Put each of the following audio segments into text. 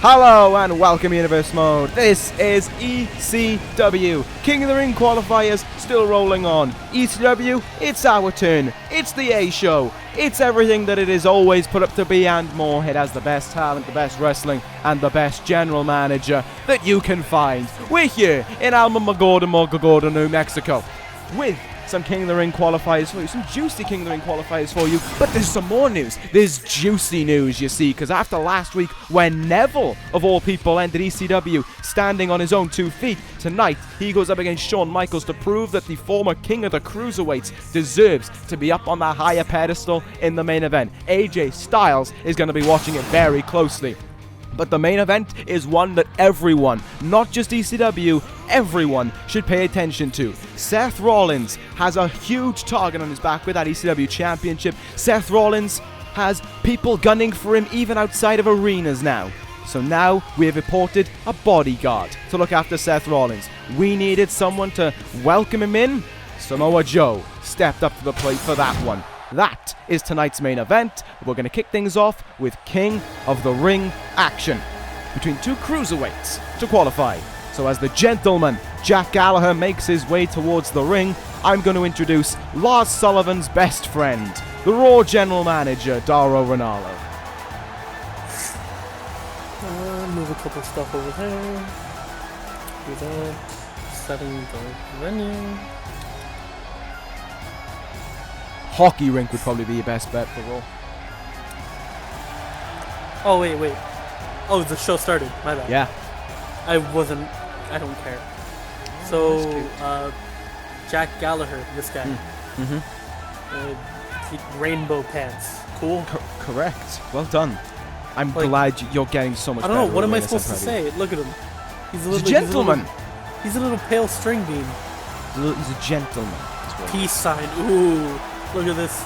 Hello and welcome Universe Mode. This is ECW. King of the Ring qualifiers still rolling on. ECW, it's our turn. It's the A show. It's everything that it is always put up to be and more. It has the best talent, the best wrestling, and the best general manager that you can find. We're here in Alamogordo, New Mexico, with some King of the Ring qualifiers for you, some juicy King of the Ring qualifiers for you, but there's some more news. There's juicy news, you see, because after last week, when Neville, of all people, ended ECW standing on his own 2 feet, tonight he goes up against Shawn Michaels to prove that the former King of the Cruiserweights deserves to be up on that higher pedestal in the main event. AJ Styles is going to be watching it very closely. But the main event is one that everyone, not just ECW, everyone should pay attention to. Seth Rollins has a huge target on his back with that ECW championship. Seth Rollins has people gunning for him even outside of arenas now. So now we have appointed a bodyguard to look after Seth Rollins. We needed someone to welcome him in. Samoa Joe stepped up to the plate for that one. That is tonight's main event. We're going to kick things off with King of the Ring action between 2 cruiserweights to qualify. So as the gentleman Jack Gallagher makes his way towards the ring, I'm going to introduce Lars Sullivan's best friend, the Raw General Manager, Dauro Ranallo. Move a couple stuff over there. Do that. Setting the venue. Hockey rink would probably be your best bet for Raw. Oh, wait. Oh, the show started. My bad. Yeah. I don't care. So, Jack Gallagher, this guy. Rainbow pants. Cool. Correct. Well done. I'm glad you're getting so much better. I don't know. What am I supposed to say? Look at him. He's a gentleman. He's a little pale string bean. He's a gentleman. Peace sign. Ooh. Look at this.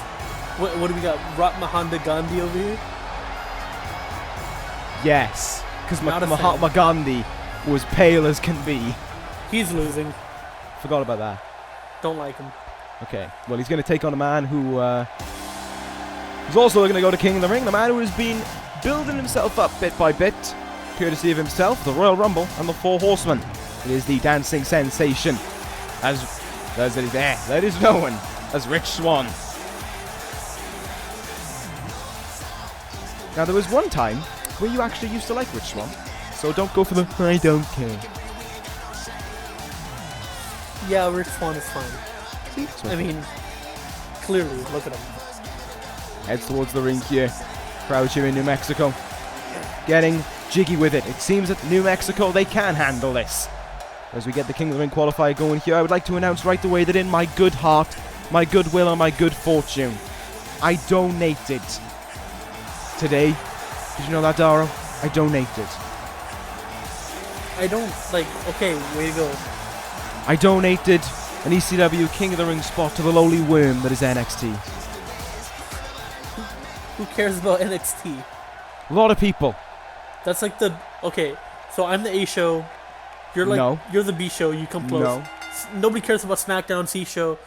What do we got? Mahatma Gandhi over here? Yes, because Mahatma Gandhi was pale as can be. He's losing. Forgot about that. Don't like him. Okay, well he's going to take on a man who he's also going to go to King of the Ring, the man who has been building himself up bit by bit, courtesy of himself, the Royal Rumble, and the 4 Horsemen. It is the dancing sensation, as that is known as Rich Swann. Now there was one time where you actually used to like Rich Swann, so don't go for the I don't care. Yeah, Rich Swann is fine. I mean, clearly, look at him. Heads towards the ring here. Crowd here in New Mexico, getting jiggy with it. It seems that New Mexico, they can handle this. As we get the King of the Ring qualifier going here, I would like to announce right away that in my good heart, my goodwill and my good fortune, I donated today. Did you know that, Dauro? I donated. I don't, okay, way to go. I donated an ECW King of the Ring spot to the lowly worm that is NXT. Who cares about NXT? A lot of people. That's like okay, so I'm the A show. You're the B show, you come close. No. Nobody cares about SmackDown, C show.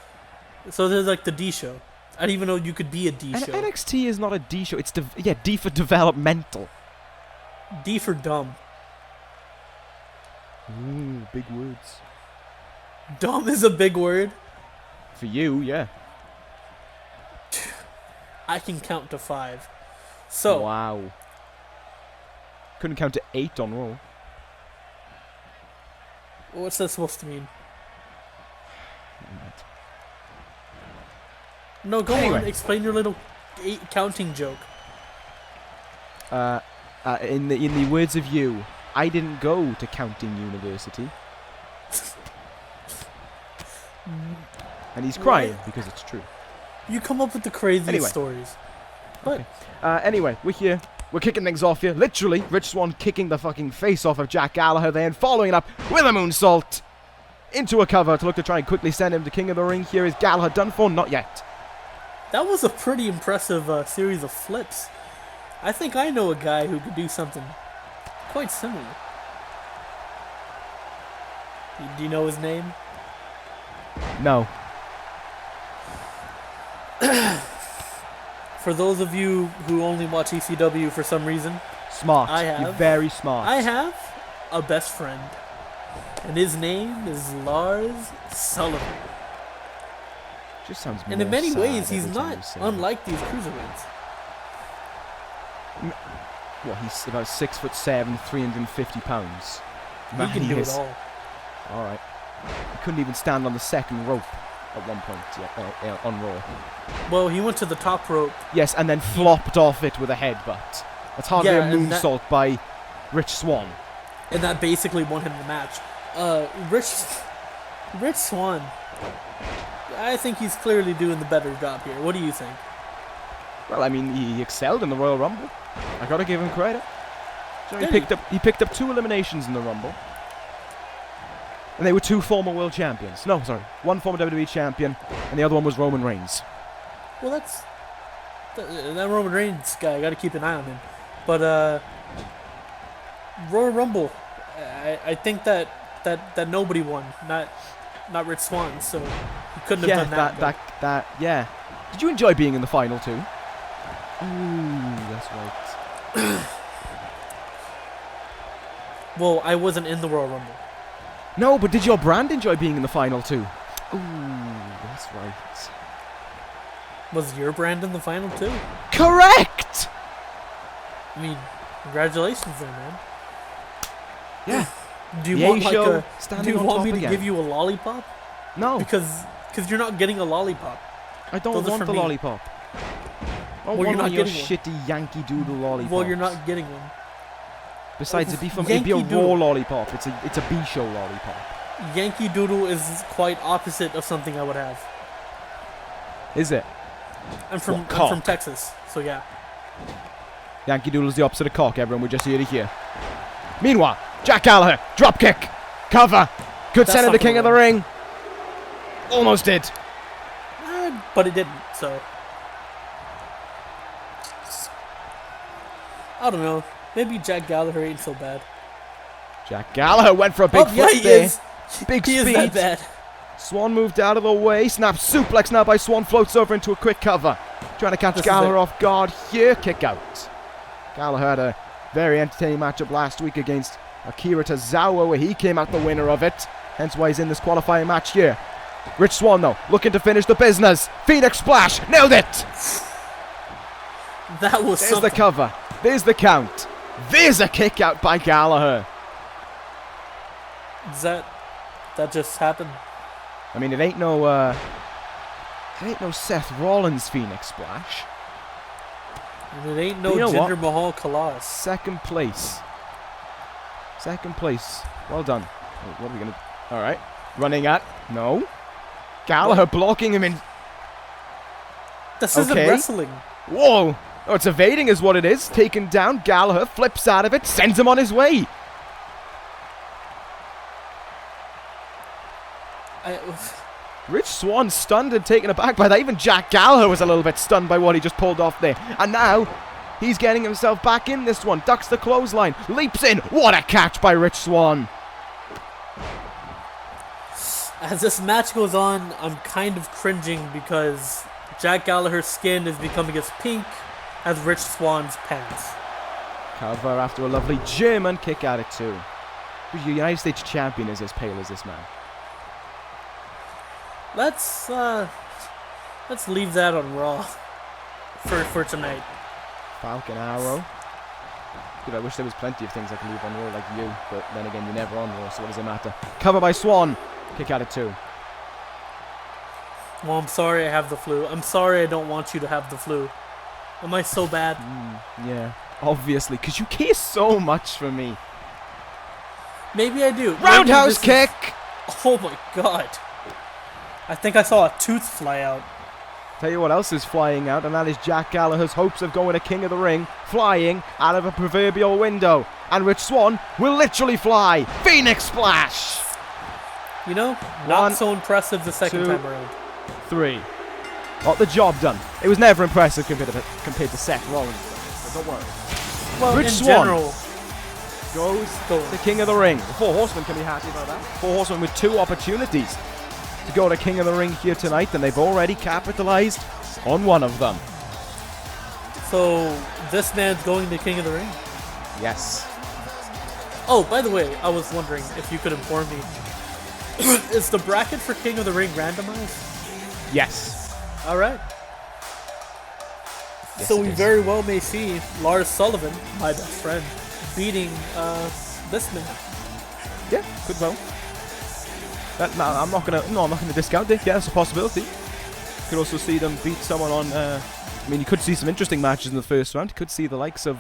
So there's like the D show. I didn't even know you could be a D show. NXT is not a D show. It's D for developmental. D for dumb. Ooh, big words. Dumb is a big word. For you, yeah. I can count to 5. So. Wow. Couldn't count to 8 on Raw. What's that supposed to mean? No, go on. Explain your little counting joke. In the words of you, I didn't go to counting university. And he's crying because it's true. You come up with the craziest stories. But anyway, we're here. We're kicking things off here. Literally, Rich Swann kicking the fucking face off of Jack Gallagher there and following it up with a moonsault into a cover to look to try and quickly send him to King of the Ring. Here is Gallagher done for? Not yet. That was a pretty impressive series of flips. I think I know a guy who could do something quite similar. Do you know his name? No. For those of you who only watch ECW for some reason, Smart. I have. You're very smart. I have a best friend, and his name is Lars Sullivan. Just sounds more And in many sad ways, he's every time not you say unlike these cruiserweights. it. What, he's about 6'7", 350 pounds. He can do it all. Alright. He couldn't even stand on the second rope at one point on Raw. Well, he went to the top rope. Yes, and then flopped off it with a headbutt. That's hardly a moonsault by Rich Swann. And that basically won him the match. Rich Swann, I think he's clearly doing the better job here. What do you think? Well, I mean, he excelled in the Royal Rumble. I gotta give him credit. So he picked up 2 eliminations in the Rumble. And they were 2 former world champions. No, sorry. 1 former WWE champion, and the other one was Roman Reigns. Well, that's... That Roman Reigns guy, I gotta keep an eye on him. But, Royal Rumble, I think that nobody won. Not Rich Swann, so he couldn't have done that. Yeah. Did you enjoy being in the final too? Ooh, that's right. Well, I wasn't in the Royal Rumble. No, but did your brand enjoy being in the final too? Ooh, that's right. Was your brand in the final too? Correct! I mean, congratulations there, man. Yeah. Do you The want A-show like a? standing Do you on want top me to again. give you a lollipop? No. Because you're not getting a lollipop. I don't Those are want for the me. lollipop. I Well, you're want not your getting one. shitty Yankee Doodle lollipop. Well, you're not getting one. Besides, it'd be a Yankee raw Doodle. lollipop. It's a B-show lollipop. Yankee Doodle is quite opposite of something I would have. Is it? I'm from cock? Texas, so yeah. Yankee Doodle's the opposite of cock, everyone. We just hear it here. Meanwhile, Jack Gallagher, drop kick, cover, could That's send him not to King of the gonna Ring. Almost did. But it didn't, so. I don't know. Maybe Jack Gallagher ain't so bad. Jack Gallagher went for a big yeah, foot he there. is. Big He speed. is that bad. Swann moved out of the way. Snap suplex now by Swann. Floats over into a quick cover. Trying to catch This is Gallagher it. off guard here. Kick out. Gallagher had a very entertaining matchup last week against Akira Tozawa, where he came out the winner of it. Hence why he's in this qualifying match here. Rich Swann, though, looking to finish the business. Phoenix Splash. Nailed it. That was There's something. the cover. There's the count. There's a kick out by Gallagher. Does that just happened? I mean, it ain't no Seth Rollins Phoenix Splash. And it ain't no You know Jinder what? Mahal Kalas. Second place. Second place. Well done. Wait, what are we gonna? All right. Running at no. Gallagher blocking him in. This isn't Okay. wrestling. Whoa! Oh, it's evading is what it is. Taken down. Gallagher flips out of it. Sends him on his way. Rich Swann stunned and taken aback by that. Even Jack Gallagher was a little bit stunned by what he just pulled off there. And now he's getting himself back in this one. Ducks the clothesline. Leaps in. What a catch by Rich Swann. As this match goes on, I'm kind of cringing because Jack Gallagher's skin is becoming as pink as Rich Swann's pants. Cover after a lovely German kick out it too. The United States champion is as pale as this man. Let's leave that on Raw for tonight. Falcon Arrow. Dude, I wish there was plenty of things I could leave on Raw like you, but then again, you're never on Raw, so what does it matter? Cover by Swann. Kick out it too. Well, I'm sorry I have the flu. I'm sorry I don't want you to have the flu. Am I so bad? Yeah, obviously, because you care so much for me. Maybe I do. Roundhouse kick! Oh my god. I think I saw a tooth fly out. Tell you what else is flying out, and that is Jack Gallagher's hopes of going to King of the Ring, flying out of a proverbial window. And Rich Swann will literally fly. Phoenix Splash! You know, not One, so impressive the second 2, time around. 3. Got the job done. It was never impressive compared to Seth Rollins, so don't worry. Well, Rich in Swann general, goes to King of the Ring. The Four Horsemen can be happy about that. Four Horsemen with 2 opportunities to go to King of the Ring here tonight, and they've already capitalized on one of them. so this man's going to King of the Ring. Yes. Oh, by the way, I was wondering if you could inform me. Is the bracket for King of the Ring randomized? Yes. Alright. Yes, So it we is. very well may see Lars Sullivan, my best friend, beating this man. Yeah, could well. I'm not gonna discount it. Yeah, it's a possibility. Could also see them beat someone on. I mean, you could see some interesting matches in the first round. You could see the likes of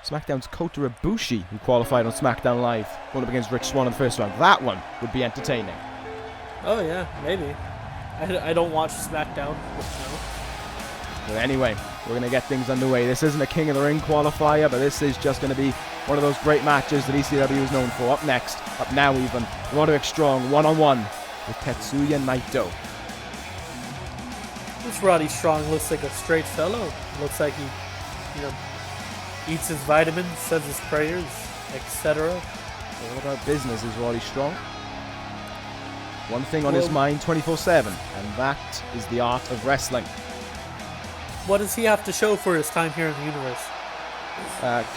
SmackDown's Kota Ibushi, who qualified on SmackDown Live, going up against Rich Swann in the first round. That one would be entertaining. Oh yeah, maybe. I don't watch SmackDown. But anyway, we're going to get things underway. This isn't a King of the Ring qualifier, but this is just going to be one of those great matches that ECW is known for. Up next, up now even, Roderick Strong one-on-one with Tetsuya Naito. This Roddy Strong looks like a straight fellow. Looks like he, eats his vitamins, says his prayers, etc. All about business is Roddy Strong. One thing on his mind 24/7, and that is the art of wrestling. What does he have to show for his time here in the universe?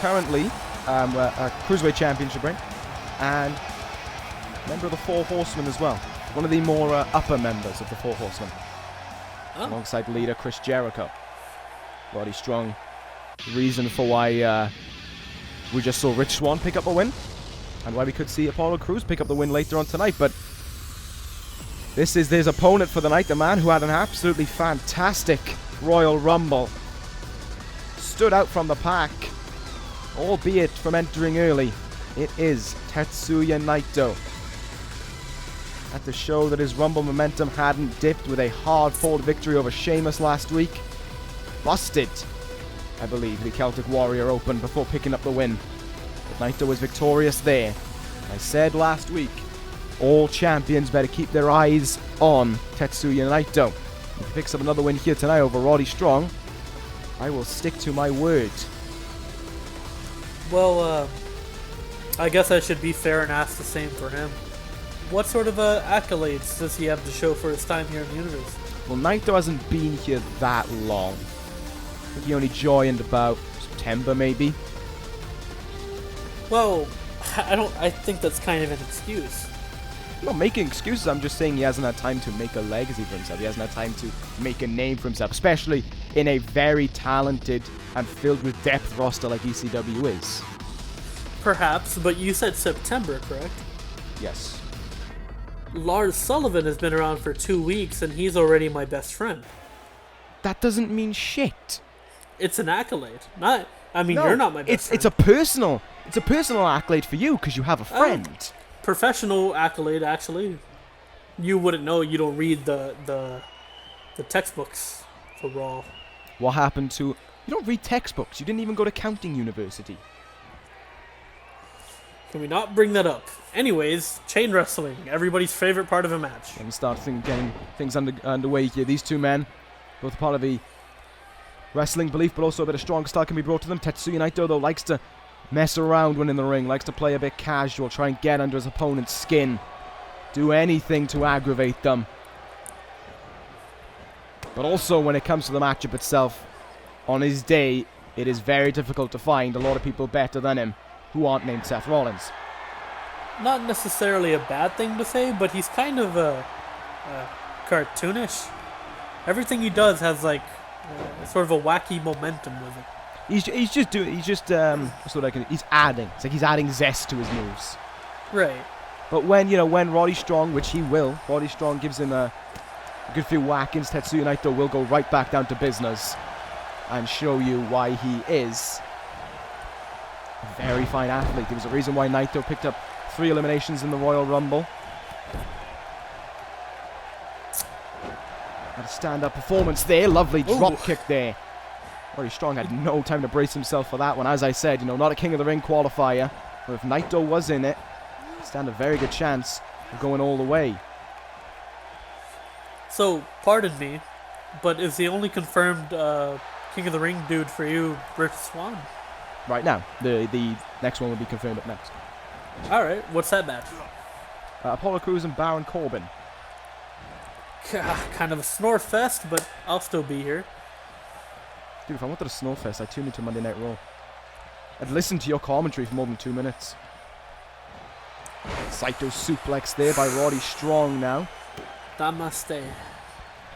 Currently, a Cruiserweight Championship ring, and member of the Four Horsemen as well. One of the more upper members of the Four Horsemen. Oh. Alongside leader Chris Jericho. Roddy Strong, the reason for why we just saw Rich Swann pick up a win, and why we could see Apollo Crews pick up the win later on tonight. But this is his opponent for the night, the man who had an absolutely fantastic Royal Rumble. Stood out from the pack, albeit from entering early. It is Tetsuya Naito. Had to show that his Rumble momentum hadn't dipped with a hard-fought victory over Sheamus last week. Busted, I believe, the Celtic Warrior Open before picking up the win. But Naito was victorious there. I said last week, all champions better keep their eyes on Tetsuya Naito. If he picks up another win here tonight over Roddy Strong, I will stick to my word. Well, I guess I should be fair and ask the same for him. What sort of accolades does he have to show for his time here in the universe? Well, Naito hasn't been here that long. I think he only joined about September, maybe. Well, I think that's kind of an excuse. I'm not making excuses, I'm just saying he hasn't had time to make a legacy for himself. He hasn't had time to make a name for himself, especially in a very talented and filled with depth roster like ECW is. Perhaps, but you said September, correct? Yes. Lars Sullivan has been around for 2 weeks and he's already my best friend. That doesn't mean shit. It's an accolade. You're not my best friend. It's a personal accolade for you because you have a friend. Professional accolade, actually. You wouldn't know. You don't read the textbooks for Raw. What happened to... You don't read textbooks. You didn't even go to counting university. Can we not bring that up? Anyways, chain wrestling. Everybody's favorite part of a match. Let me start getting things underway here. These two men, both part of the wrestling belief, but also a bit of strong style can be brought to them. Tetsuya Naito, though, likes to mess around when in the ring, likes to play a bit casual, try and get under his opponent's skin, do anything to aggravate them. But also when it comes to the matchup itself, on his day, it is very difficult to find a lot of people better than him who aren't named Seth Rollins. Not necessarily a bad thing to say, but he's kind of cartoonish. Everything he does has like sort of a wacky momentum with it. He's adding. It's like he's adding zest to his moves. Right. But when Roddy Strong, which he will, Roddy Strong gives him a good few whackings, Tetsuya Naito will go right back down to business and show you why he is a very fine athlete. There was a reason why Naito picked up 3 eliminations in the Royal Rumble. Had a stand-up performance there. Lovely drop kick there. Roddy Strong had no time to brace himself for that one. As I said, not a King of the Ring qualifier. But if Naito was in it, he'd stand a very good chance of going all the way. So, pardon me, but is the only confirmed King of the Ring dude for you Rich Swann? Right now. The next one will be confirmed up next. Alright, what's that match? Apollo Crews and Baron Corbin. Kind of a snore fest, but I'll still be here. Dude, if I wanted a snore fest, I'd tune into Monday Night Raw. I'd listen to your commentary for more than 2 minutes. Saito suplex there by Roddy Strong now. Namaste.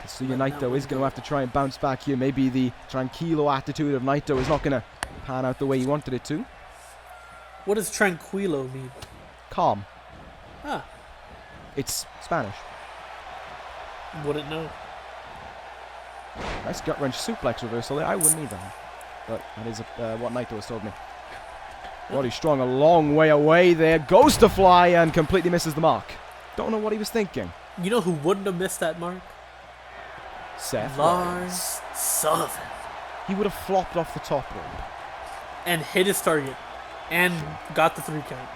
Tetsuya Naito is going to have to try and bounce back here. Maybe the tranquilo attitude of Naito is not going to pan out the way he wanted it to. What does tranquilo mean? Calm. Ah. It's Spanish. Wouldn't know. Nice gut wrench suplex reversal there. I wouldn't either. But that is what Naito has told me. Roddy Strong a long way away there. Goes to fly and completely misses the mark. Don't know what he was thinking. You know who wouldn't have missed that mark? Seth Lars Sullivan. He would have flopped off the top rope. And hit his target. And got the 3 count.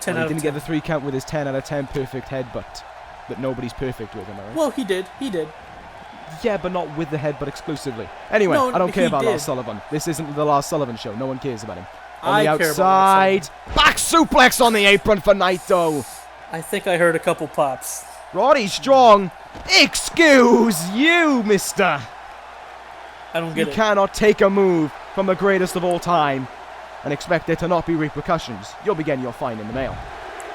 10 Well, out he of didn't 10. get the 3 count with his 10 out of 10 perfect headbutt. But nobody's perfect with him, alright? Well, he did. He did. Yeah, but not with the headbutt exclusively. Anyway, No, I don't care he about did. Lars Sullivan. This isn't the Lars Sullivan show. No one cares about him. On I the care about Lars outside. Back suplex on the apron for Naito. I think I heard a couple pops. Roddy Strong. Excuse you, mister. I don't get You it. cannot take a move from the greatest of all time and expect there to not be repercussions. You'll be getting your fine in the mail.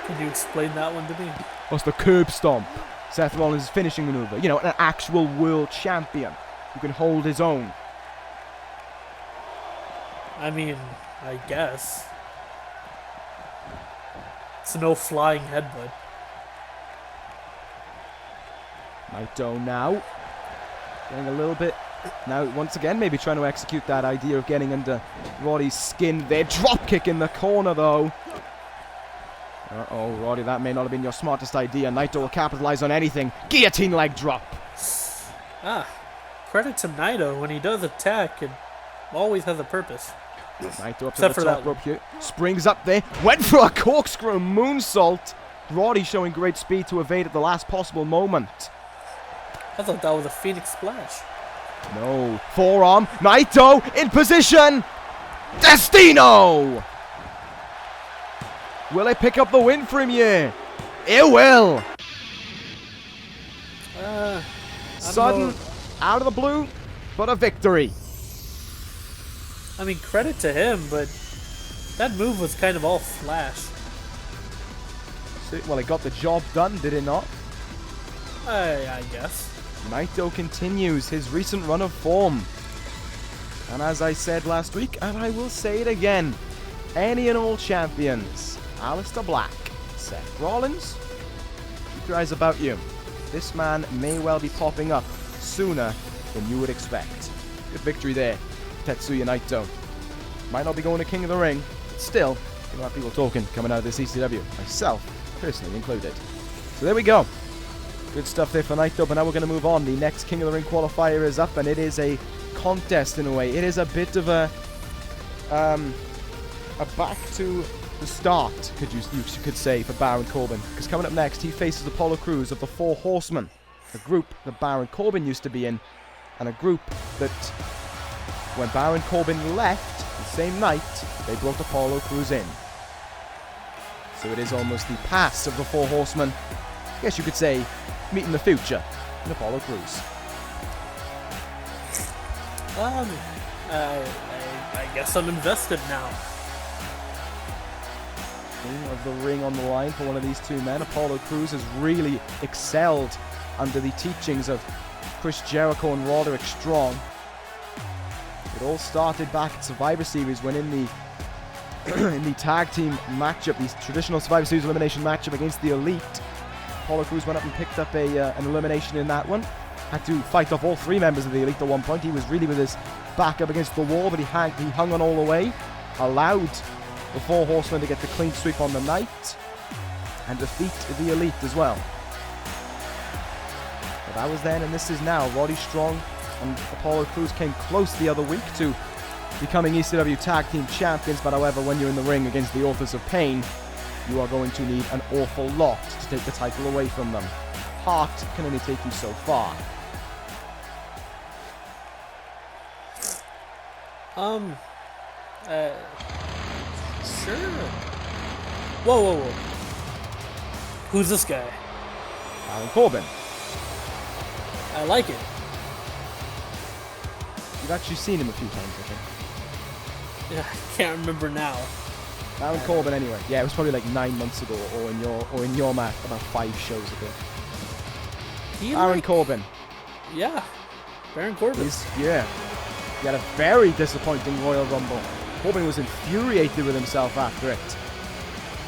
Can you explain that one to me? What's the curb stomp? Seth Rollins' finishing maneuver. You know, an actual world champion who can hold his own. I mean, I guess. It's no flying headbutt. Naito now. Getting a little bit... Now, once again, maybe trying to execute that idea of getting under Roddy's skin there. Drop kick in the corner, though. Uh-oh, Roddy, that may not have been your smartest idea. Naito will capitalize on anything. Guillotine leg drop. Ah, credit to Naito. When he does attack, it always has a purpose. Naito up to Except the for top that rope here. Springs up there. Went for a corkscrew moonsault. Roddy showing great speed to evade at the last possible moment. I thought that was a Phoenix Splash. No. Forearm. Naito in position. Destino. Will it pick up the win for him here? It will. Sudden, out of the blue, but a victory. I mean, credit to him, but that move was kind of all flash. Well, it got the job done, did it not? I guess. Naito continues his recent run of form. And as I said last week, and I will say it again, any and all champions, Aleister Black, Seth Rollins, keep your eyes about you. This man may well be popping up sooner than you would expect. Good victory there, Tetsuya Naito. Might not be going to King of the Ring, but still, you'll have people talking coming out of this ECW, myself personally included. So there we go. Good stuff there for Naito, but now we're going to move on. The next King of the Ring qualifier is up, and it is a contest in a way. It is a bit of a back to the start, you could say, for Baron Corbin. Because coming up next, he faces Apollo Crews of the Four Horsemen, a group that Baron Corbin used to be in, and a group that, when Baron Corbin left the same night, they brought Apollo Crews in. So it is almost the past of the Four Horsemen. I guess you could say, meeting the future in Apollo Crews. I guess I'm invested now. King of the Ring on the line for one of these two men. Apollo Crews has really excelled under the teachings of Chris Jericho and Roderick Strong. It all started back at Survivor Series when in the in the tag team matchup, the traditional Survivor Series elimination matchup against the Elite, Apollo Crews went up and picked up an elimination in that one. Had to fight off all 3 members of the Elite at one point. He was really with his back up against the wall, but he hung on all the way. Allowed the Four Horsemen to get the clean sweep on the night and defeat the Elite as well. But that was then, and this is now. Roddy Strong and Apollo Crews came close the other week to becoming ECW Tag Team Champions, but however, when you're in the ring against the Authors of Pain, you are going to need an awful lot to take the title away from them. Heart can only take you so far. Sure. Whoa. Who's this guy? Baron Corbin. I like it. You've actually seen him a few times, I think. I can't remember now. Baron Corbin, anyway. Yeah, it was probably like 9 months ago, or in your match about 5 shows ago. Baron Corbin. Yeah, Baron Corbin. He had a very disappointing Royal Rumble. Corbin was infuriated with himself after it.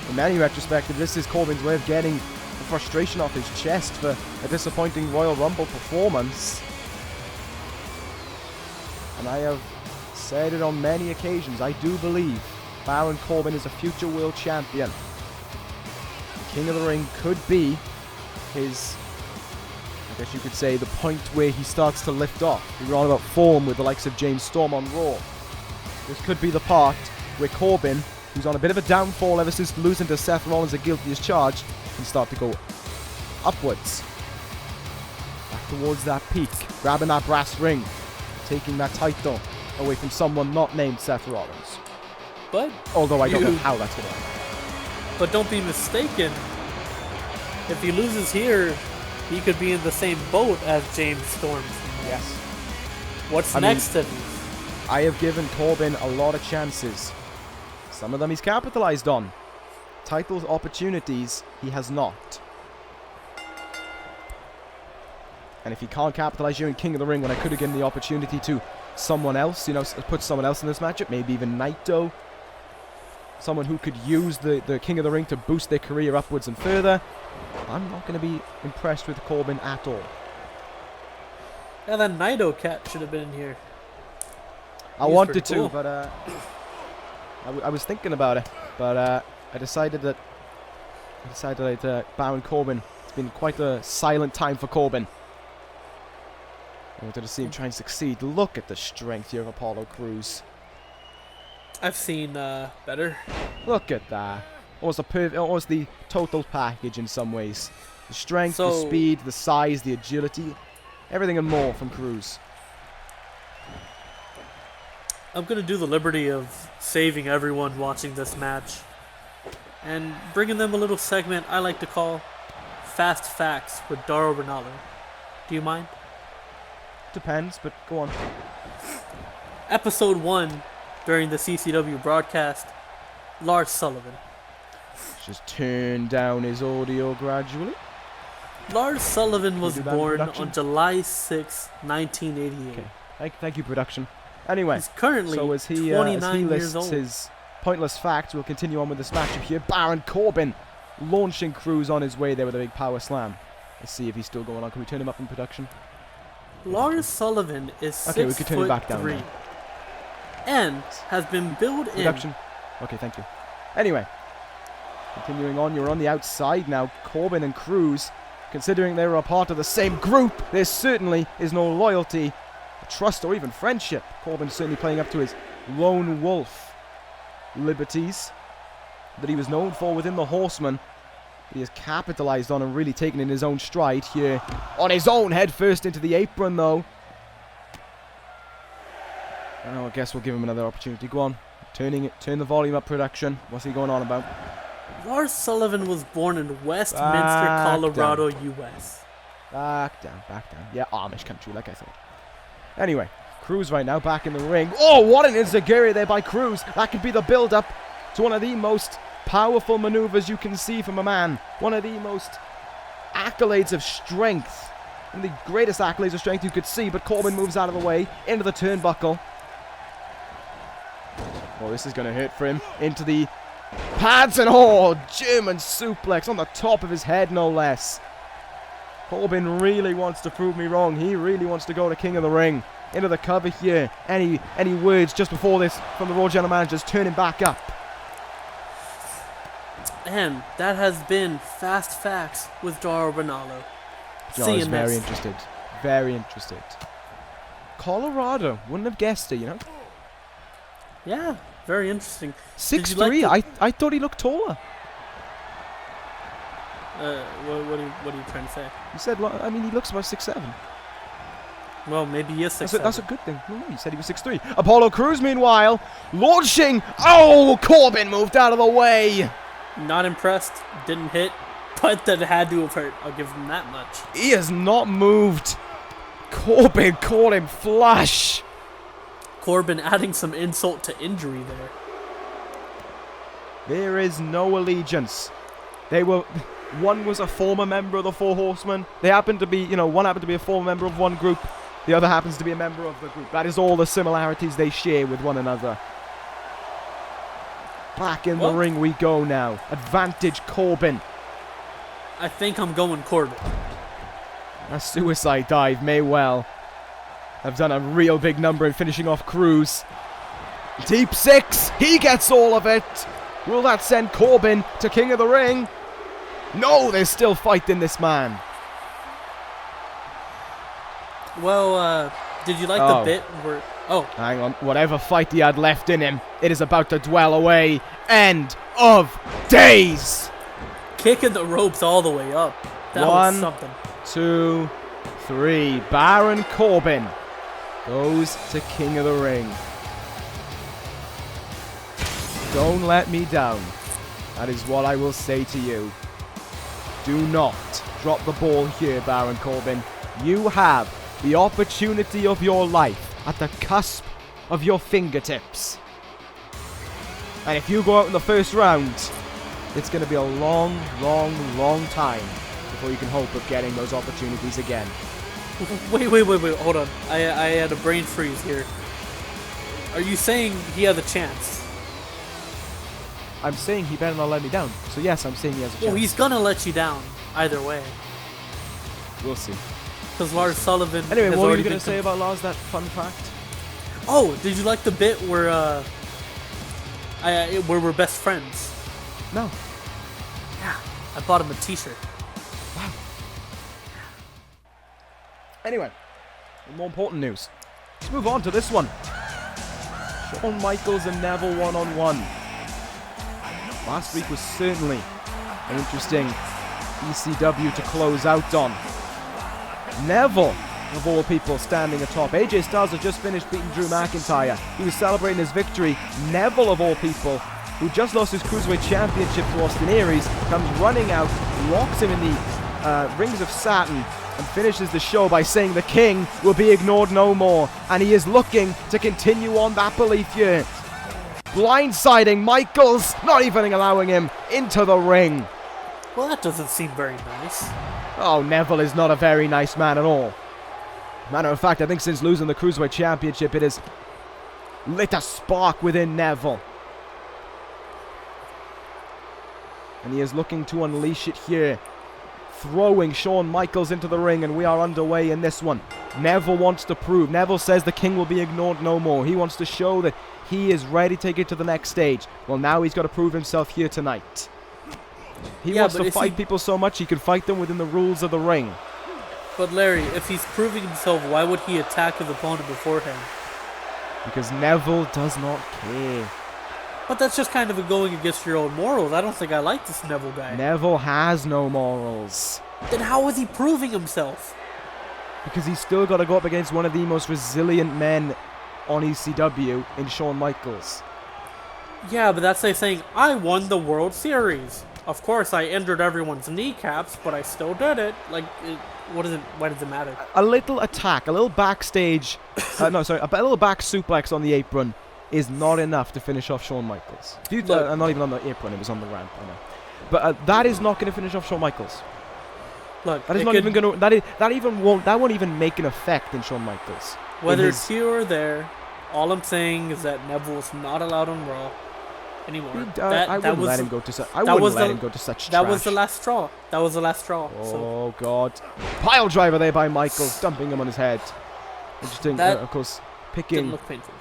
In many retrospectives, this is Corbin's way of getting the frustration off his chest for a disappointing Royal Rumble performance. And I have said it on many occasions, I do believe Baron Corbin is a future world champion. The King of the Ring could be his, I guess you could say, the point where he starts to lift off. We were on about form with the likes of James Storm on Raw. This could be the part where Corbin, who's on a bit of a downfall ever since losing to Seth Rollins as guilty as charged, can start to go upwards. Back towards that peak, grabbing that brass ring, taking that title away from someone not named Seth Rollins. But although I don't know how that's going to happen. But don't be mistaken. If he loses here, he could be in the same boat as James Storm. Yes. What's next to these? I have given Corbin a lot of chances. Some of them he's capitalized on. Title opportunities he has not. And if he can't capitalize here in King of the Ring when I could have given the opportunity to someone else, you know, put someone else in this matchup, maybe even Naito. Someone who could use the King of the Ring to boost their career upwards and further. I'm not going to be impressed with Corbin at all. Yeah, that Naito cat should have been in here. I wanted to, but I was thinking about it, but I decided that Baron Corbin. It's been quite a silent time for Corbin. I wanted to see him try and succeed. Look at the strength here of Apollo Crews. I've seen better. Look at that. Almost the total package in some ways. The strength, the speed, the size, the agility, everything and more from Crews. I'm going to do the liberty of saving everyone watching this match and bringing them a little segment I like to call Fast Facts with Daro Ronaldo. Do you mind? Depends, but go on. Episode 1 during the CCW broadcast, Lars Sullivan. Just turn down his audio gradually. Lars Sullivan was born on July 6, 1988. Okay. Thank you, production. Anyway, he's currently so as he 29 lists years old. his pointless facts, we'll continue on with this matchup here. Baron Corbin launching Crews on his way there with a big power slam. Let's see if he's still going on. Can we turn him up in production? Lars Sullivan is 6'3" we could turn him back down now. And has been billed production. Okay, thank you. Anyway, continuing on, you're on the outside now. Corbin and Crews, considering they were a part of the same group, there certainly is no loyalty, trust, or even friendship. Corbin certainly playing up to his lone wolf liberties that he was known for within the Horsemen. He has capitalized on and really taken in his own stride here. On his own, head first into the apron, though. Oh, I guess we'll give him another opportunity. Go on. Turn the volume up, production. What's he going on about? Lars Sullivan was born in Westminster, Colorado, U.S. Back down. Yeah, Amish country, like I thought. Anyway, Crews right now back in the ring. Oh, what an enziguri there by Crews. That could be the build-up to one of the most powerful maneuvers you can see from a man. One of the most accolades of strength. One of the greatest accolades of strength you could see, but Corbin moves out of the way into the turnbuckle. Oh, this is going to hurt for him. Into the pads and German suplex on the top of his head, no less. Corbin really wants to prove me wrong. He really wants to go to King of the Ring. Into the cover here. Any words just before this from the Raw General Managers? Turn him back up. And that has been Fast Facts with Daro Ronaldo. See you very interested. Very interested. Colorado. Wouldn't have guessed it, you know? Yeah, very interesting. 6'3". I thought he looked taller. What are you trying to say? You said, I mean, he looks about 6'7". Well, maybe he is 6'7". That's a good thing. No, you said he was 6'3". Apollo Crews, meanwhile, launching. Oh, Corbin moved out of the way. Not impressed. Didn't hit. But that had to have hurt. I'll give him that much. He has not moved. Corbin caught him flush. Corbin adding some insult to injury there. There is no allegiance. One was a former member of the Four Horsemen. They happened to be, one happened to be a former member of one group. The other happens to be a member of the group. That is all the similarities they share with one another. Back in the ring we go now. Advantage Corbin. I think I'm going Corbin. A suicide dive may well have done a real big number in finishing off Cruz. Deep six. He gets all of it. Will that send Corbin to King of the Ring? No, there's still fight in this man. Well, did you like the bit where... Oh. Hang on. Whatever fight he had left in him, it is about to dwell away. End of days. Kicking the ropes all the way up. That was something. 2, 3. Baron Corbin goes to King of the Ring. Don't let me down. That is what I will say to you. Do not drop the ball here, Baron Corbin. You have the opportunity of your life at the cusp of your fingertips. And if you go out in the first round, it's going to be a long, long, long time before you can hope of getting those opportunities again. Wait, hold on. I had a brain freeze here. Are you saying he has a chance? I'm saying he better not let me down. So yes, I'm saying he has a chance. Well, he's gonna let you down either way. We'll see. Because Lars Sullivan. Anyway, what were you gonna say about Lars? That fun fact? Oh, did you like the bit where where we're best friends? No. Yeah, I bought him a T-shirt. Wow. Anyway, more important news. Let's move on to this one. Shawn Michaels and Neville one-on-one. Last week was certainly an interesting ECW to close out on. Neville, of all people, standing atop. AJ Styles has just finished beating Drew McIntyre. He was celebrating his victory. Neville, of all people, who just lost his Cruiserweight Championship to Austin Aries, comes running out, locks him in the Rings of Saturn, and finishes the show by saying the King will be ignored no more. And he is looking to continue on that belief here. Blindsiding Michaels, not even allowing him into the ring. Well, that doesn't seem very nice. Oh, Neville is not a very nice man at all. Matter of fact, I think since losing the Cruiserweight Championship, it has lit a spark within Neville. And he is looking to unleash it here. Throwing Shawn Michaels into the ring, and we are underway in this one. Neville wants to prove. Neville says the King will be ignored no more. He wants to show that he is ready to take it to the next stage. Well, now he's got to prove himself here tonight. He wants to fight people so much he can fight them within the rules of the ring. But Larry, if he's proving himself, why would he attack his opponent beforehand? Because Neville does not care. But that's just kind of going against your own morals. I don't think I like this Neville guy. Neville has no morals. Then how is he proving himself? Because he's still got to go up against one of the most resilient men on ECW in Shawn Michaels. Yeah, but that's like saying, I won the World Series. Of course, I injured everyone's kneecaps, but I still did it. Like, why does it matter? A little attack, a little backstage, a little back suplex on the apron is not enough to finish off Shawn Michaels. Not even on the apron, it was on the ramp, I know. But that is not going to finish off Shawn Michaels. Look, that is not even going to. That won't even make an effect in Shawn Michaels. Whether it's here or there, all I'm saying is that Neville was not allowed on Raw anymore. I wouldn't let him go to such. That was the last straw. That was the last straw. Oh God! Pile driver there by Michaels, dumping him on his head. Interesting. Of course, didn't look painful.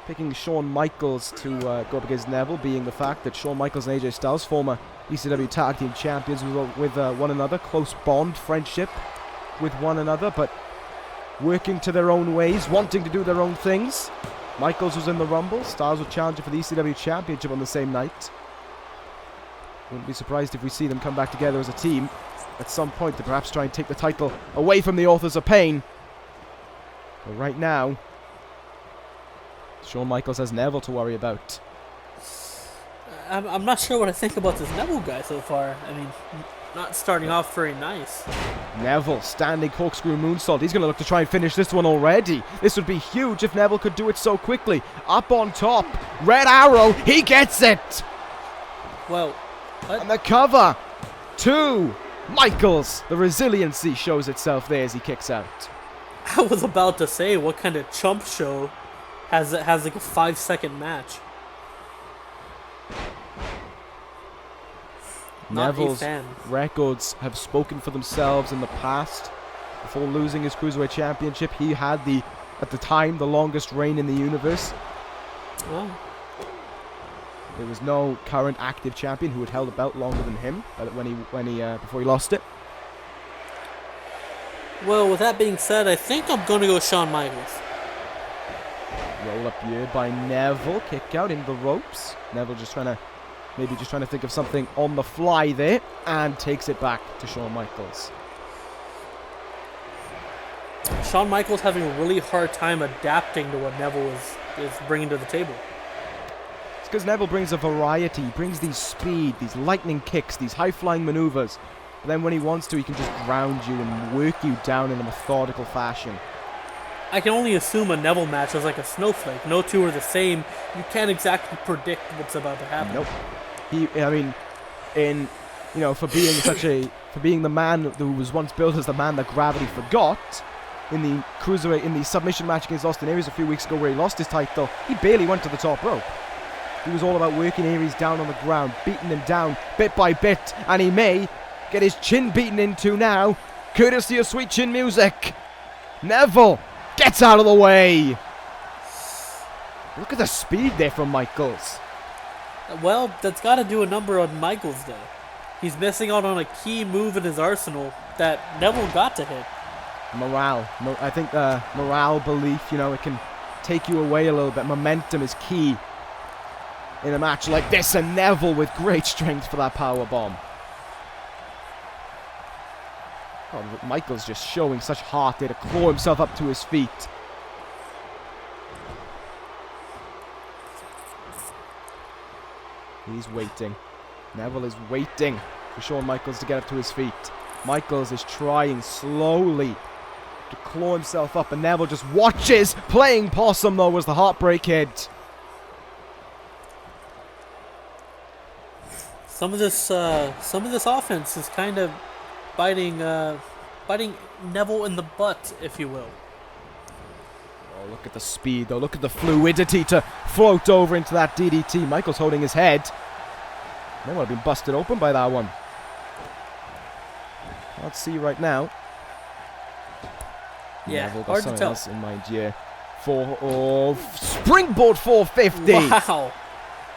Picking Shawn Michaels to go up against Neville, being the fact that Shawn Michaels and AJ Styles, former ECW Tag Team Champions, with one another, close bond, friendship with one another, but working to their own ways, wanting to do their own things. Michaels was in the Rumble. Styles was challenger for the ECW Championship on the same night. Wouldn't be surprised if we see them come back together as a team at some point to perhaps try and take the title away from the Authors of Pain. But right now, Shawn Michaels has Neville to worry about. I'm not sure what I think about this Neville guy so far. I mean, not starting off very nice. Neville, standing corkscrew moonsault. He's going to look to try and finish this one already. This would be huge if Neville could do it so quickly. Up on top. Red Arrow. He gets it. Well, what? And the cover. 2. Michaels. The resiliency shows itself there as he kicks out. I was about to say, what kind of chump show has like a 5-second match? Neville's records have spoken for themselves in the past. Before losing his Cruiserweight Championship, he had at the time, the longest reign in the universe. Oh. There was no current active champion who had held the belt longer than him before he lost it. Well, with that being said, I think I'm going to go Shawn Michaels. Roll up here by Neville. Kick out in the ropes. Neville just trying to think of something on the fly there, and takes it back to Shawn Michaels. Shawn Michaels having a really hard time adapting to what Neville is bringing to the table. It's because Neville brings a variety. He brings these speed, these lightning kicks, these high-flying maneuvers. But then when he wants to, he can just ground you and work you down in a methodical fashion. I can only assume a Neville match is like a snowflake. No two are the same. You can't exactly predict what's about to happen. Nope. For being the man who was once billed as the man that gravity forgot, in the submission match against Austin Aries a few weeks ago where he lost his title, he barely went to the top rope. He was all about working Aries down on the ground, beating him down bit by bit, and he may get his chin beaten into now, courtesy of Sweet Chin Music. Neville gets out of the way. Look at the speed there from Michaels. Well, that's got to do a number on Michaels, though. He's missing out on a key move in his arsenal that Neville got to hit. Morale. I think morale, belief, it can take you away a little bit. Momentum is key in a match like this, and Neville with great strength for that power bomb. Oh, Michaels just showing such heart there to claw himself up to his feet. He's waiting. Neville is waiting for Shawn Michaels to get up to his feet. Michaels is trying slowly to claw himself up, and Neville just watches, playing possum though as the heartbreak hit. Some of this offense is kind of biting Neville in the butt, if you will. Oh, look at the speed though. Look at the fluidity to float over into that DDT. Michaels holding his head. They would have been busted open by that one. Let's see right now. Yeah, Neville got hard to something tell. else in mind here. Springboard 450. Wow.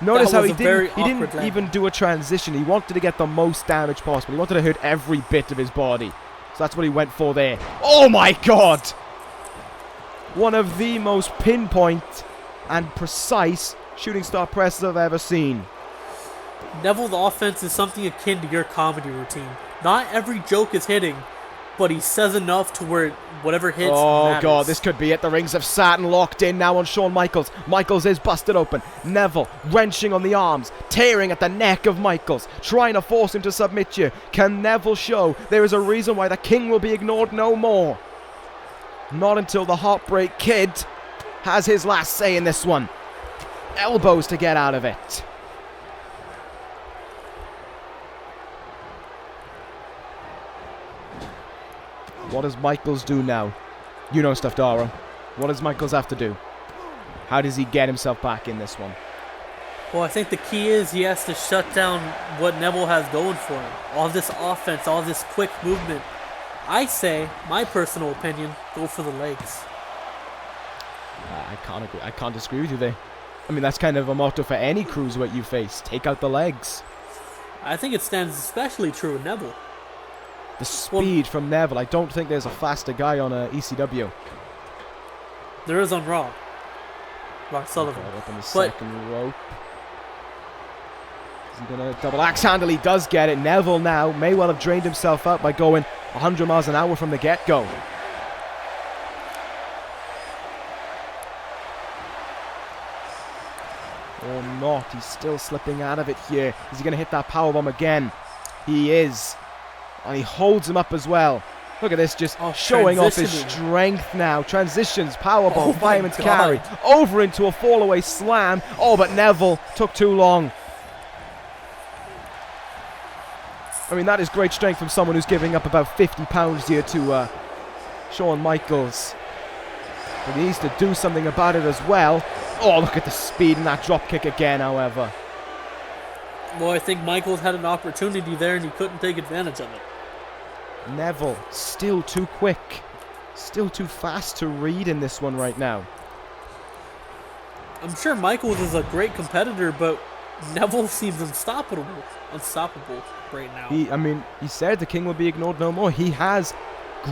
Notice how he very didn't awkward even do a transition. He wanted to get the most damage possible. He wanted to hurt every bit of his body. So that's what he went for there. Oh my god! One of the most pinpoint and precise shooting star presses I've ever seen. Neville's offense is something akin to your comedy routine. Not every joke is hitting, but he says enough to where whatever hits matters. God, this could be it. The rings of Saturn locked in now on Shawn Michaels. Michaels is busted open. Neville wrenching on the arms, tearing at the neck of Michaels, trying to force him to submit you. Can Neville show there is a reason why the King will be ignored no more? Not until the Heartbreak Kid has his last say in this one. Elbows to get out of it. What does Michaels do now? You know, Stuff Dara. What does Michaels have to do? How does he get himself back in this one? Well, I think the key is he has to shut down what Neville has going for him. All this offense, all this quick movement. I say, my personal opinion, go for the legs. I can't agree. I can't disagree with you there. I mean, that's kind of a motto for any cruiserweight you face. Take out the legs. I think it stands especially true with Neville. The speed from Neville. I don't think there's a faster guy on ECW. There is on Raw. Mark Sullivan. Up on the second rope. Is he going to double axe handle? He does get it. Neville now may well have drained himself out by going 100 miles an hour from the get-go. Or not. He's still slipping out of it here. Is he going to hit that powerbomb again? He is. And he holds him up as well. Look at this, just showing off his strength now. Transitions, powerbomb, fireman's carry, over into a fallaway slam. Oh, but Neville took too long. I mean, that is great strength from someone who's giving up about 50 pounds here to Shawn Michaels. But he needs to do something about it as well. Oh, look at the speed in that drop kick again, however. Well, I think Michaels had an opportunity there and he couldn't take advantage of it. Neville, still too quick. Still too fast to read in this one right now. I'm sure Michaels is a great competitor, but Neville seems unstoppable right now. He said the King will be ignored no more. He has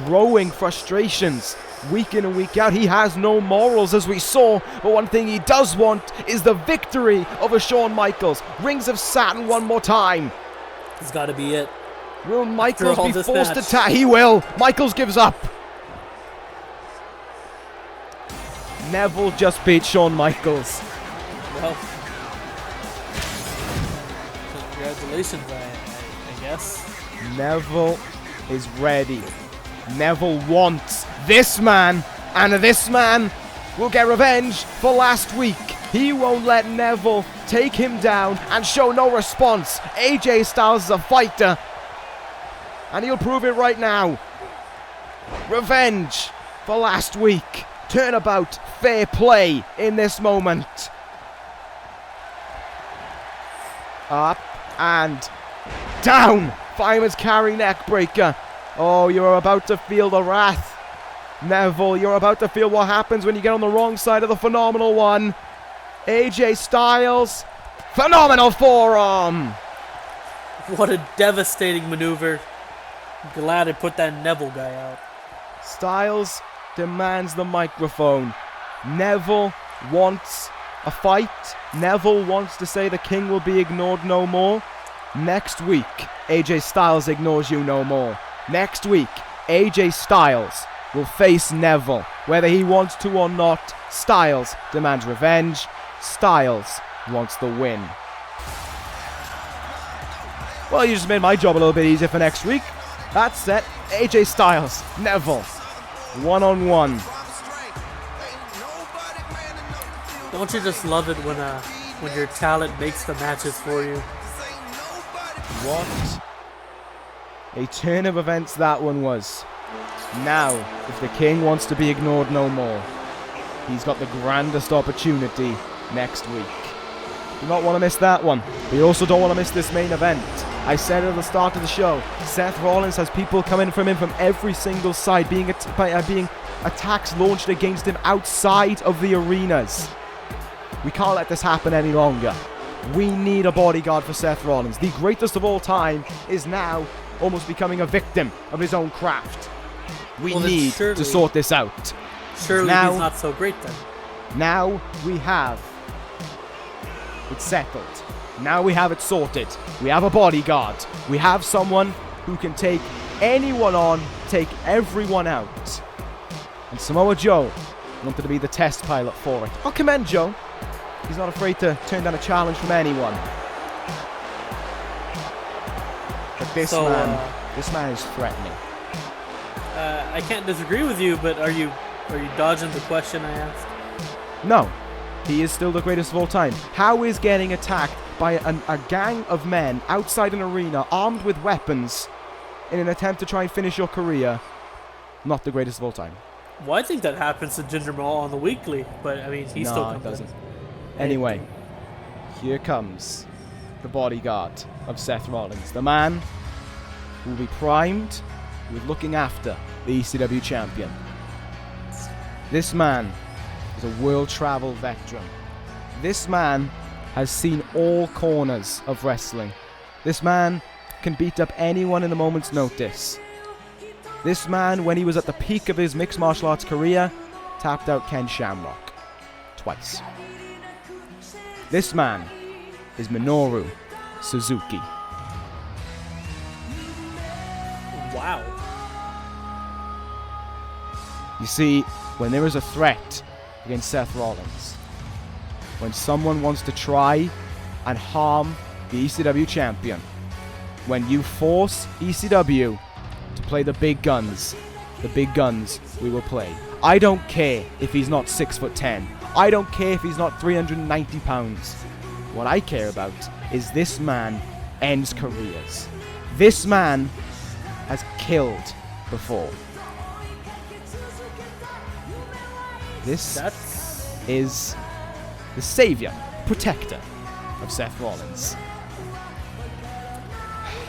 growing frustrations week in and week out. He has no morals, as we saw, but one thing he does want is the victory of a Shawn Michaels. Rings of Saturn one more time. It's got to be it. Will Michaels be forced to tap? He will. Michaels gives up. Neville just beat Shawn Michaels. Well, congratulations, I guess. Neville is ready. Neville wants this man, and this man will get revenge for last week. He won't let Neville take him down and show no response. AJ Styles is a fighter, and he'll prove it right now. Revenge for last week. Turnabout, fair play in this moment. Up and down. Fireman's carry neck breaker. Oh, you're about to feel the wrath. Neville, you're about to feel what happens when you get on the wrong side of the phenomenal one. AJ Styles, phenomenal forearm. What a devastating maneuver. Glad I put that Neville guy out. Styles demands the microphone. Neville wants a fight. Neville wants to say the King will be ignored no more. Next week, AJ Styles ignores you no more. Next week, AJ Styles will face Neville. Whether he wants to or not, Styles demands revenge. Styles wants the win. Well, you just made my job a little bit easier for next week. That's it. AJ Styles, Neville, one-on-one. Don't you just love it when your talent makes the matches for you? What a turn of events that one was. Now, if the King wants to be ignored no more, he's got the grandest opportunity next week. Do not want to miss that one. But you also don't want to miss this main event. I said at the start of the show, Seth Rollins has people coming from him from every single side, being attacks launched against him outside of the arenas. We can't let this happen any longer. We need a bodyguard for Seth Rollins. The greatest of all time is now almost becoming a victim of his own craft. We need to sort this out. Surely now, he's not so great then. Now we have it settled. Now we have it sorted. We have a bodyguard. We have someone who can take anyone on, take everyone out. And Samoa Joe wanted to be the test pilot for it. I'll commend Joe. He's not afraid to turn down a challenge from anyone. But this man is threatening. I can't disagree with you, but are you dodging the question I asked? No. He is still the greatest of all time. How is getting attacked by a gang of men outside an arena armed with weapons in an attempt to try and finish your career not the greatest of all time? Well, I think that happens to Jinder Mahal on the weekly, but I mean, he still comes doesn't. Anyway, here comes the bodyguard of Seth Rollins, the man who will be primed with looking after the ECW champion. This man is a world travel veteran. This man has seen all corners of wrestling. This man can beat up anyone in a moment's notice. This man, when he was at the peak of his mixed martial arts career, tapped out Ken Shamrock twice. This man is Minoru Suzuki. Wow. You see, when there is a threat against Seth Rollins, when someone wants to try and harm the ECW champion. When you force ECW to play the big guns we will play. I don't care if he's not 6'10". I don't care if he's not 390 pounds. What I care about is this man ends careers. This man has killed before. This is the savior, protector of Seth Rollins.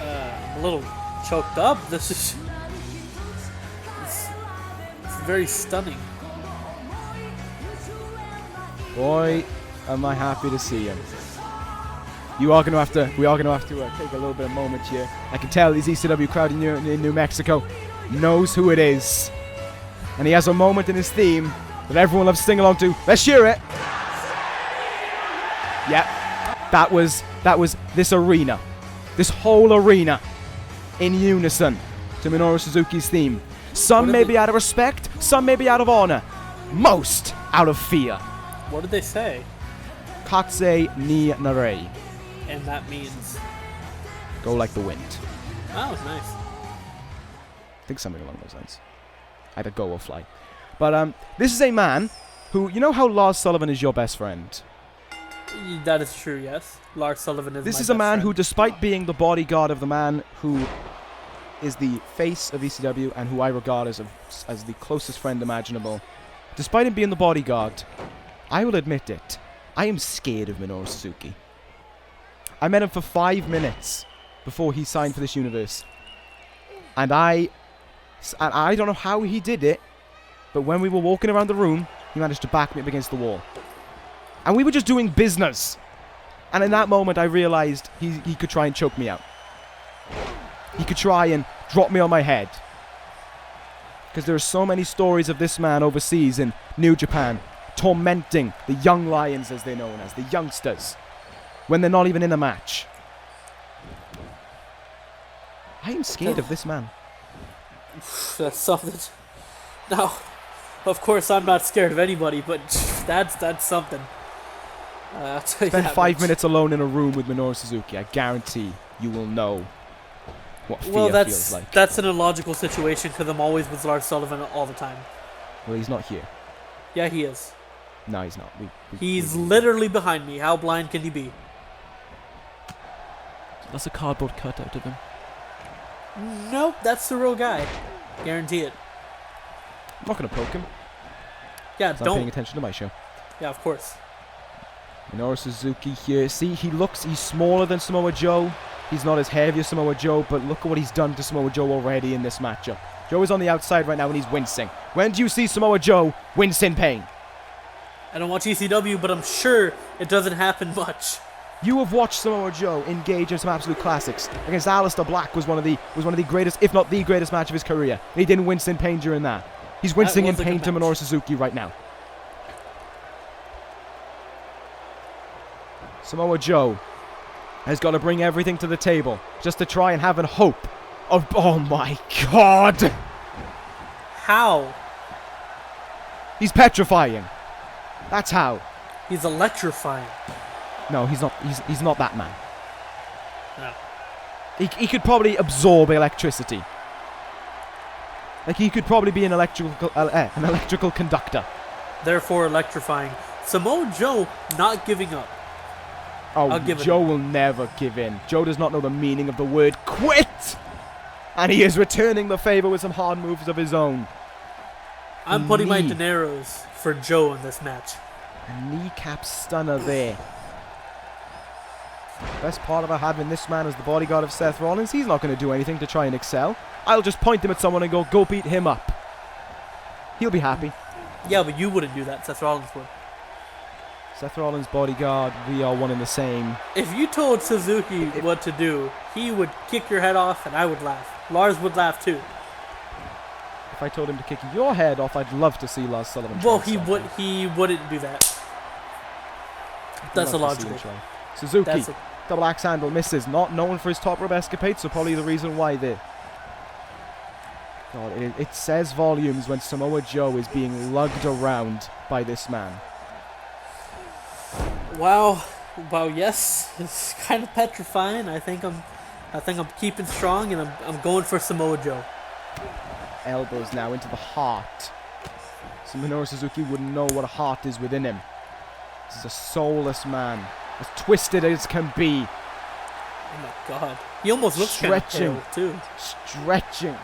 I'm a little choked up. This is... It's very stunning. Boy, am I happy to see him. We are gonna have to take a little bit of moment here. I can tell this ECW crowd in New Mexico knows who it is, and he has a moment in his theme that everyone loves to sing along to. Let's hear it. Yep, that was this arena, this whole arena, in unison to Minoru Suzuki's theme. Some may be out of respect, some may be out of honor, most out of fear. What did they say? Katse ni narei. And that means... Go like the wind. That was nice. I think something along those lines. Either go or fly. But this is a man who... You know how Lars Sullivan is your best friend? That is true, yes. Lars Sullivan is This my is a best man friend. who, despite being the bodyguard of the man who is the face of ECW and who I regard as the closest friend imaginable, despite him being the bodyguard, I will admit it, I am scared of Minoru Suzuki. I met him for 5 minutes before he signed for this universe. And I don't know how he did it, but when we were walking around the room, he managed to back me up against the wall. And we were just doing business. And in that moment, I realized he could try and choke me out. He could try and drop me on my head. Because there are so many stories of this man overseas in New Japan, tormenting the young lions, as they're known as, the youngsters, when they're not even in a match. I am scared of this man. That's something. Now, of course, I'm not scared of anybody, but that's something. I'll tell you Spend that 5 much. minutes alone in a room with Minoru Suzuki. I guarantee you will know what fear feels like. That's an illogical situation because I'm always with Lars Sullivan all the time. Well, he's not here. Yeah, he is. No, he's not. He's literally behind me. How blind can he be? That's a cardboard cutout of him. Nope, that's the real guy. Guarantee it. I'm not going to poke him. Yeah, 'Cause I'm paying don't. attention to my show. Yeah, of course. Minoru Suzuki here. See, he's smaller than Samoa Joe. He's not as heavy as Samoa Joe, but look at what he's done to Samoa Joe already in this matchup. Joe is on the outside right now and he's wincing. When do you see Samoa Joe wince in pain? I don't watch ECW, but I'm sure it doesn't happen much. You have watched Samoa Joe engage in some absolute classics. Against Aleister Black was one of the greatest, if not the greatest match of his career. And he didn't wince in pain during that. He's wincing in was a pain good to match. Minoru Suzuki right now. Samoa Joe has got to bring everything to the table just to try and have a hope of... Oh my God! How? He's petrifying. That's how. He's electrifying. No, he's not. He's not that man. No. He could probably absorb electricity. Like he could probably be an electrical conductor. Therefore electrifying. Samoa Joe not giving up. Oh, I'll give it Joe up. will never give in. Joe does not know the meaning of the word quit, and he is returning the favor with some hard moves of his own. I'm putting my Knee. dineros for Joe in this match. A kneecap stunner there. Best part about having this man as the bodyguard of Seth Rollins, he's not going to do anything to try and excel. I'll just point him at someone and go beat him up. He'll be happy. Yeah, but you wouldn't do that. Seth Rollins would. Seth Rollins' bodyguard, we are one and the same. If you told Suzuki what to do, he would kick your head off and I would laugh. Lars would laugh too. If I told him to kick your head off, I'd love to see Lars Sullivan. Well, try something. he wouldn't do that. I'd That's love to see illogical. him try. Suzuki, That's double axe handle, misses. Not known for his top rope escapades, so probably the reason why there. God, it says volumes when Samoa Joe is being lugged around by this man. Wow, Wow, yes, it's kind of petrifying. I think I'm keeping strong, and I'm going for Samoa Joe. Elbows now into the heart. So Minoru Suzuki wouldn't know what a heart is within him. This is a soulless man, as twisted as can be. Oh my God, he almost looks kind of pale too. Stretching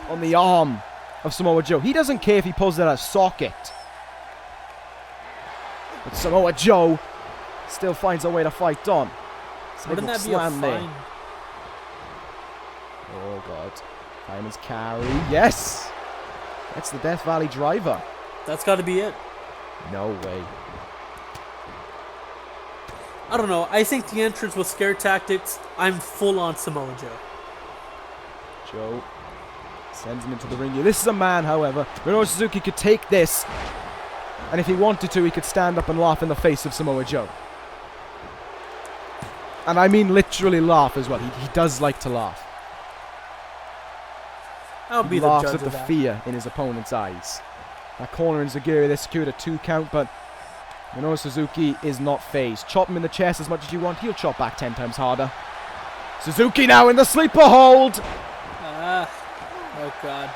on the arm of Samoa Joe. He doesn't care if he pulls it out of socket. But Samoa Joe still finds a way to fight on. Wouldn't that be a fine? Oh God. Fireman's carry. Yes! That's the Death Valley driver. That's got to be it. No way. I don't know. I think the entrance was scare tactics. I'm full on Samoa Joe. Joe sends him into the ring here. This is a man, however. Minoru Suzuki could take this, and if he wanted to, he could stand up and laugh in the face of Samoa Joe. And I mean literally laugh as well. He does like to laugh. I'll be he the laughs judge at the of that. fear in his opponent's eyes. That corner in Zagiri, they secured a 2 count, but Minoru Suzuki is not phased. Chop him in the chest as much as you want. He'll chop back 10 times harder. Suzuki now in the sleeper hold. Ah, oh God.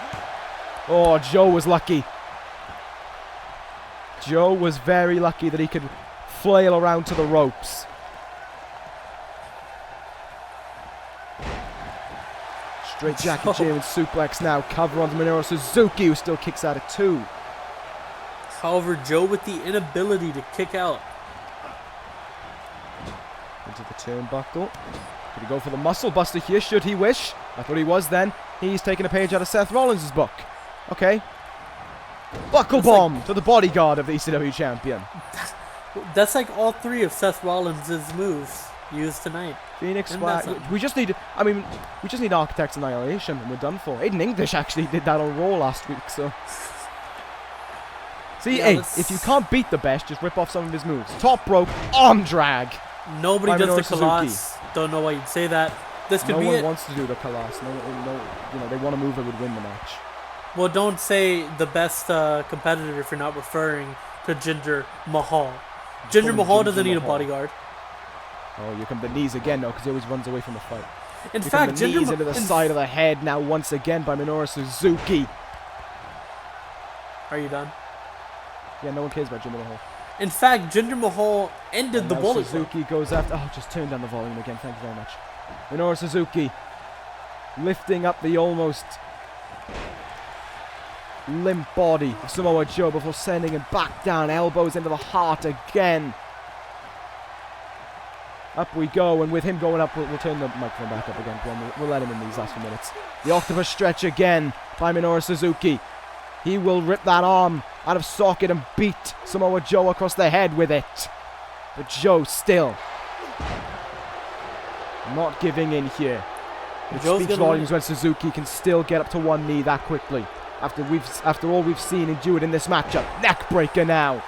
Oh, Joe was lucky. Joe was very lucky that he could flail around to the ropes. Straight jacket German suplex now. Cover onto Minoru Suzuki, who still kicks out at 2. However, Joe with the inability to kick out. Into the turnbuckle. Could he go for the muscle buster here, should he wish? I thought he was then. He's taking a page out of Seth Rollins' book. Okay. Buckle bomb to the bodyguard of the ECW champion. That's like all 3 of Seth Rollins' moves used tonight. Phoenix Splash. We just need Architect's Annihilation and we're done for. Aiden English actually did that on Raw last week, so. See, Yeah, hey, if you can't beat the best, just rip off some of his moves. Top rope, arm drag. Nobody by does Minoru the Suzuki. Kalash. Don't know why you'd say that. This could No be one it. wants to do the Kalash. No, they want a move that would win the match. Well, don't say the best competitor if you're not referring to Jinder Mahal. Jinder Mahal doesn't need a bodyguard. Oh, here come the knees again, though, because he always runs away from the fight. In Here fact, come the knees into the side of the head now once again by Minoru Suzuki. Are you done? Yeah, no one cares about Jinder Mahal. In fact, Jinder Mahal ended And the now bullet. Suzuki goes after. Oh, just turn down the volume again. Thank you very much. Minoru Suzuki lifting up the almost limp body of Samoa Joe before sending him back down. Elbows into the heart again. Up we go, and with him going up, we'll turn the microphone back up again. We'll let him in these last few minutes. The octopus stretch again by Minoru Suzuki. He will rip that arm out of socket and beat Samoa Joe across the head with it. But Joe still not giving in here. It speaks volumes when Suzuki can still get up to one knee that quickly. After all we've seen endured in this matchup. Neck breaker now.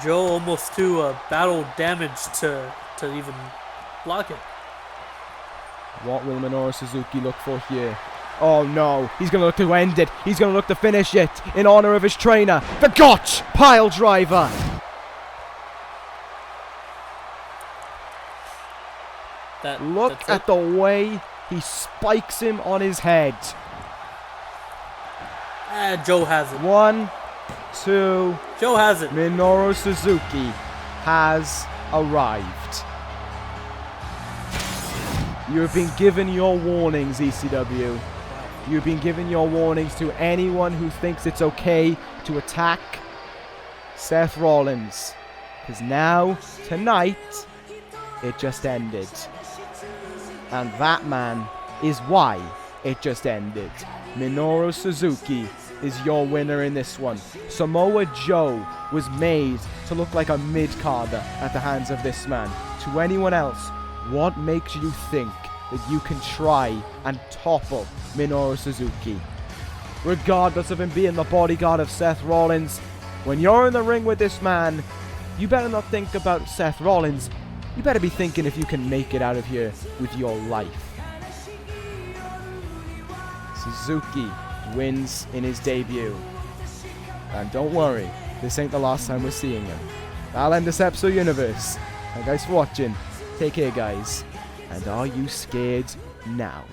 Joe almost too battle damage to even block it. What will Minoru Suzuki look for here? Oh no, he's going to look to end it. He's going to look to finish it in honor of his trainer. The Gotch pile driver. Look at the way he spikes him on his head. Joe has it. 1, 2. Joe has it. Minoru Suzuki has arrived. You have been given your warnings, ECW. You've been given your warnings to anyone who thinks it's okay to attack Seth Rollins. Because now, tonight, it just ended. And that, man, is why it just ended. Minoru Suzuki is your winner in this one. Samoa Joe was made to look like a mid-carder at the hands of this man. To anyone else, what makes you think that you can try and topple Minoru Suzuki? Regardless of him being the bodyguard of Seth Rollins, when you're in the ring with this man, you better not think about Seth Rollins. You better be thinking if you can make it out of here with your life. Suzuki wins in his debut. And don't worry, this ain't the last time we're seeing him. I'll end this episode, Universe. Thank you guys for watching. Take care, guys. And are you scared now?